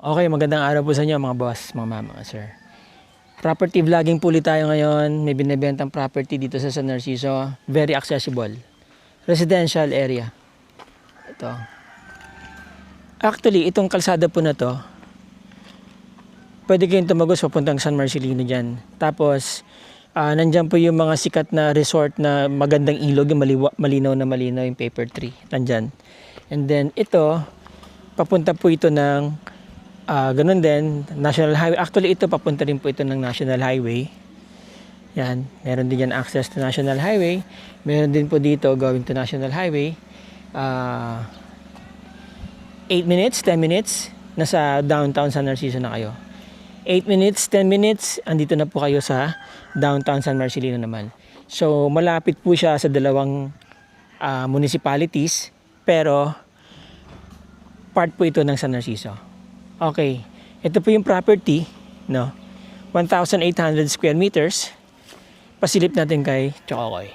Okay, magandang araw po sa inyo mga boss, mga mama, mga sir. Property vlogging po ulit tayo ngayon. May binibentang property dito sa San Narciso. Very accessible. Residential area. Ito. Actually, itong kalsada po na to, pwede kayong tumagos papuntang San Marcelino dyan. Tapos, nandyan po yung mga sikat na resort na magandang ilog, yung malinaw na malinaw yung paper tree. Nandyan. And then, ito, papunta po ito ng ganun din, National Highway. Actually, ito papunta rin po ito ng National Highway. Yan, meron din yan access to National Highway. Meron din po dito going to National Highway. 8 minutes, 10 minutes, nasa downtown San Narciso na kayo. 8 minutes, 10 minutes, andito na po kayo sa downtown San Marcelino naman. So, malapit po siya sa dalawang municipalities, pero part po ito ng San Narciso. Okay, ito po yung property, no? 1,800 square meters. Pasilip natin kay Chokoy.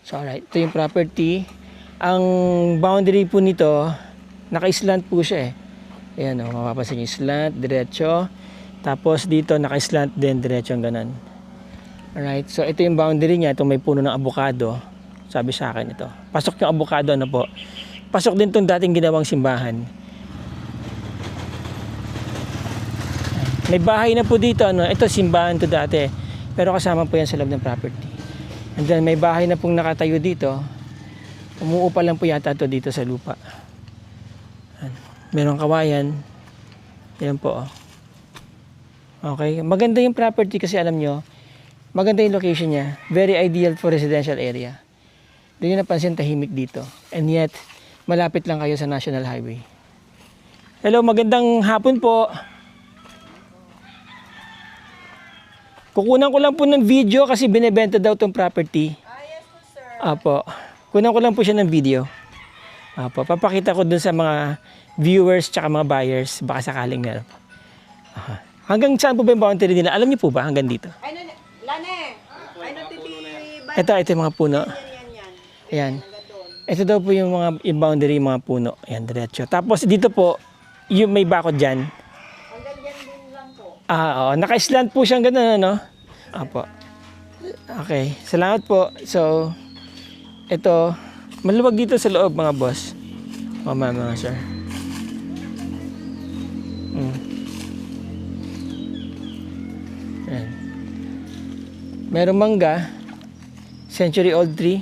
So, alright, ito yung property. Ang boundary po nito, naka-slant po siya eh. Ayan o, mapapansin yung slant, diretso. Tapos dito, naka-slant din, diretso ang ganon. Alright, so ito yung boundary niya. Ito may puno ng avocado. Sabi sa akin ito. Pasok yung avocado, ano po. Pasok din itong dating ginawang simbahan. May bahay na po dito, ano. Ito simbahan to dati. Pero kasama po yan sa loob ng property. And then may bahay na pong nakatayo dito. Umuupa lang po yata ito dito sa lupa. Merong kawayan. Yan po. Okay. Maganda yung property kasi alam nyo, maganda yung location niya. Very ideal for residential area. Hindi nyo napansin tahimik dito. And yet, malapit lang kayo sa National Highway. Hello, magandang hapon po. Kukunan ko lang po ng video kasi binebenta daw itong property. Yes po, sir. Apo. Kunan ko lang po siya ng video. Apo. Papakita ko dun sa mga viewers tsaka mga buyers. Baka sakaling meron. Hanggang saan po ba yung boundary nila? Alam niyo po ba hanggang dito? Ay, Lane. Ay, natiti. Ito yung mga puno. Ayan. Ito daw po yung mga yung boundary, mga puno. Ayan, diretso. Tapos dito po, yung may bakod dyan. Hanggang dyan din lang po. Oo, naka-slant po siyang gano'n, ano? Apo. Okay, salamat po. So, ito, maluwag dito sa loob, mga boss. Mga sir. Ayan. Merong mangga, century-old tree.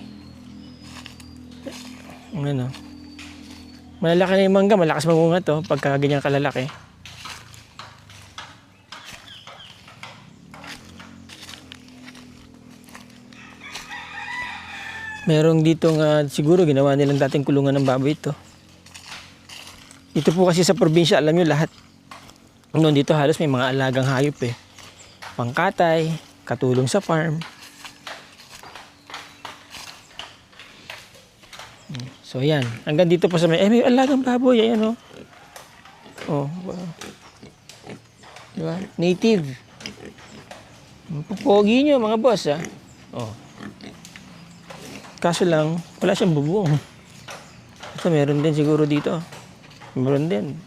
Ano? Malalaki na yung mangga, malakas mamunga to pagka ganyan kalalaki. Merong dito nga, siguro ginawa nilang dating kulungan ng baboy ito. Dito po kasi sa probinsya, alam nyo lahat. Noon dito halos may mga alagang hayop eh. Pangkatay, katulong sa farm. So yan, hanggang dito po sa may alagang baboy, ayan o. Oh, wow. Diba? Native. Pogi nyo mga boss ha. Oh. Kaso lang, wala siyang bubong. Ito meron din siguro dito. Meron din.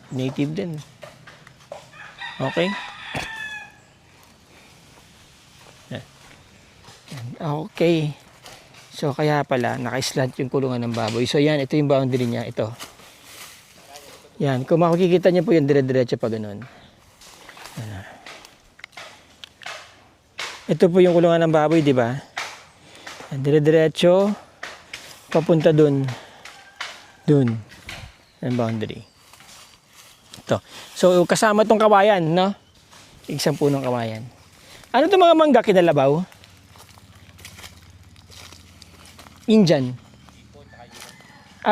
Native din. Okay? Okay. So kaya pala, naka-slant yung kulungan ng baboy. So yan, ito yung boundary niya. Ito. Yan, kung makikita niyo po yung dire-diretso pa ganun. Ito po yung kulungan ng baboy, di ba? Dire-diretso papunta dun ang boundary ito. So kasama tong kawayan, no? Isang punong kawayan. Ano itong mga mangga kinalabaw? Indian.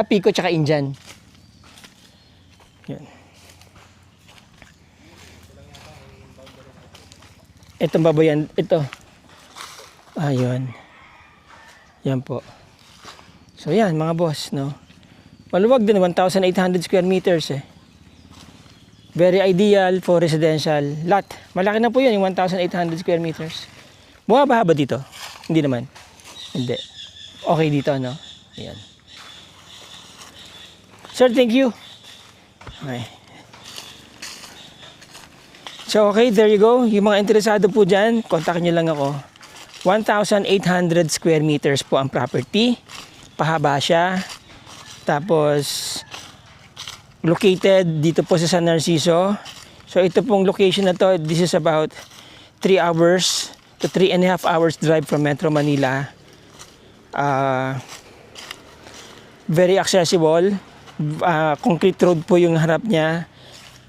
Pico tsaka Indian. Yan. Itong baboyan, ito. Ayun. Yan po. So yan mga boss, no. Maluwag din, 1,800 square meters eh. Very ideal for residential lot. Malaki na po yun, yung 1,800 square meters. Bumaba ba dito? Hindi naman. Hindi. Okay dito, no? Ayan. Sir, thank you. Okay. So okay, there you go. Yung mga interesado po dyan, kontakin nyo lang ako. 1,800 square meters po ang property. Pahaba siya. Tapos, located dito po sa San Narciso. So, ito pong location na to, this is about 3 hours to 3.5 hours drive from Metro Manila. Very accessible. Concrete road po yung harap niya.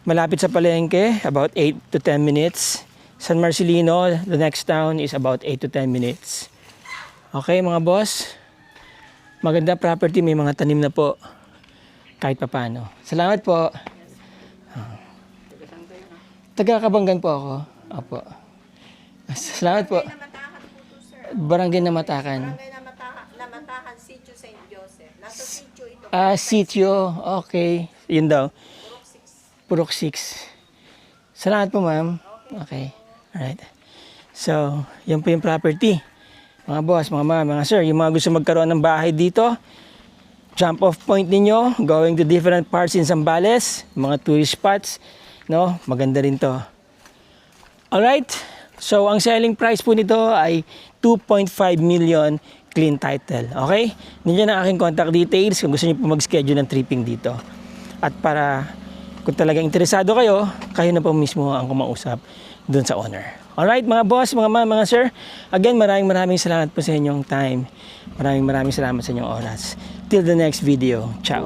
Malapit sa palengke, about 8 to 10 minutes. San Marcelino, the next town, is about 8 to 10 minutes. Okay mga boss, maganda property, may mga tanim na po kahit papano. Salamat po. Taga Kabanggan po ako. Opo. Salamat po. Namatakan po to, sir. Barangay Namatakan. Barangay Namatakan, Sitio St. Joseph. Nasa sitio ito. Sitio. Okay. Yun daw. Purok 6. Purok 6. Salamat po ma'am. Okay. Alright. So, yan po yung property. Mga boss, mga ma'am, mga sir, yung mga gusto magkaroon ng bahay dito, jump off point ninyo, going to different parts in Zambales, mga tourist spots, no? Maganda rin to. Alright. So, ang selling price po nito ay 2.5 million clean title. Okay? Nandiyan ang aking contact details kung gusto niyo po mag-schedule ng tripping dito. At para kung talagang interesado kayo, kayo na po mismo ang kumausap dun sa owner. Alright, mga boss, mga ma'am, mga sir. Again, maraming salamat po sa inyong time. Maraming salamat sa inyong oras. Till the next video. Ciao.